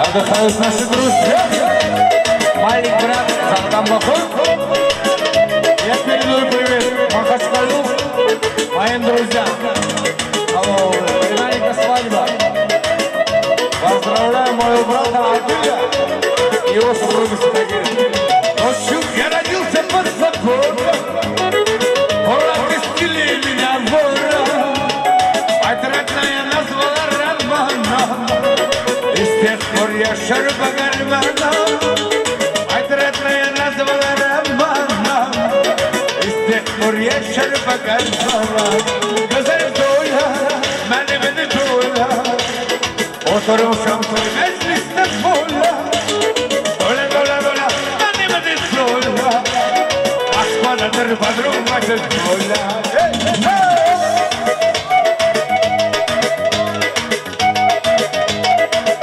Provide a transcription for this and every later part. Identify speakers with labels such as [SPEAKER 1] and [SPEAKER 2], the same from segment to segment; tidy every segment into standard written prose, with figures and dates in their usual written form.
[SPEAKER 1] Отдыхают наши друзья. Маленький брат Салтан Бахур. Я передаю привет Махачкалу, моим друзьям. Алло, племянника свадьба. Поздравляю моего брата Адиля и его супругу Синагирь. Ночью я родился под забором. Ура, крестили меня вора. Мать родная назвала Романа. И с тех пор я шарю по карманам. Мать родная назвала Романа. И с тех пор я шарю по карманам. Güzel doyla, beni doyla. Oturmuşam toy mecliste doyla. Doyla doyla doyla, beni doyla. Aşkanadır padrum başı doyla.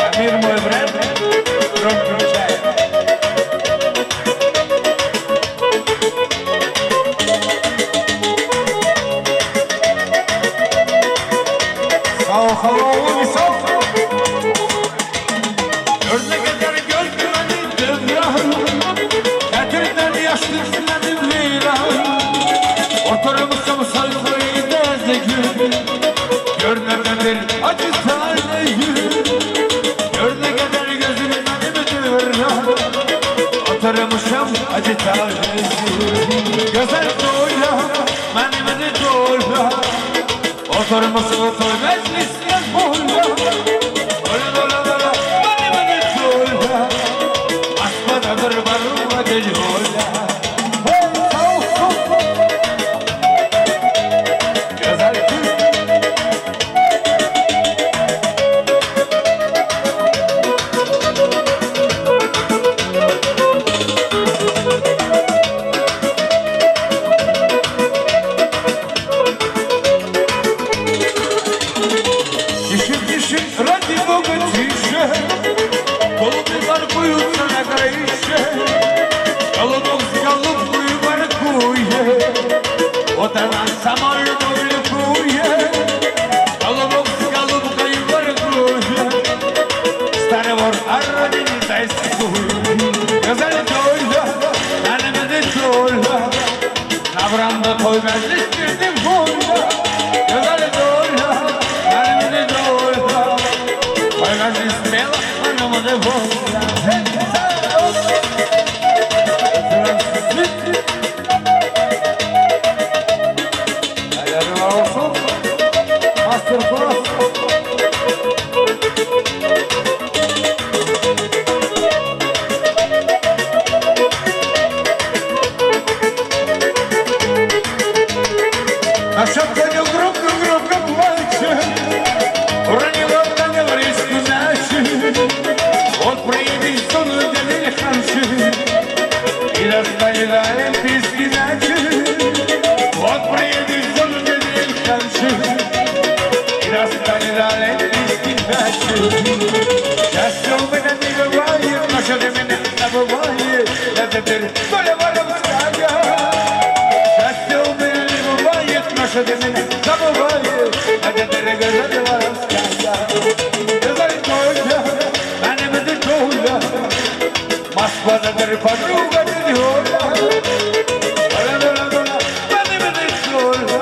[SPEAKER 1] Amir moj brat, grom čaj. Havalı misafir. Gözle kadar gözlemeni devran. Getirden yaşlıklanı viran. Oturmuşum sayfayı dezgün. Görmemedir acı taneyi. Gözle kadar gözlemeni devran. Oturmuşum acı taneyi. Güzel doyla, benim de doyla. Oturmuşum toy mecliste doyla. Doyla doyla doyla, benim de doyla. Aşkanadır baruma del doyla. Güzel kız. Ради Бога тише, голубый воркуют на крыше, голубок с голубкой воркует, вот она сама любовь ликует, голубок с голубкой воркует, старый вор о родине тайскует. Güzel doyla, benim de doyla, Navramda toy meclistirdim boyla. Güzel doyla, benim de doyla. Mas estrela, não me devolva. Masterclass. На шапкане громко плачет. Уронила Таня в речку наши. Вот проявись сон уделили ханши. И достанет олимпийский начи. Вот проявись сон уделили ханши. И достанет олимпийский начи. Счастье у меня не бывает, но что для меня забывает. Я теперь доля воровская. Счастье у меня не бывает, но что для меня забывает. Я теперь газета воровская. Москва-Надар подруга миллиона. Доля-доля-доля, benim de doyla.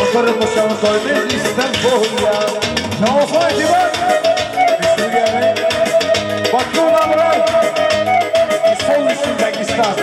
[SPEAKER 1] Oturmuşam toy mecliste boyla. Şahofaydı bak, Müslüman'ı Bakı'na bırak. Sol üstündeki İslam.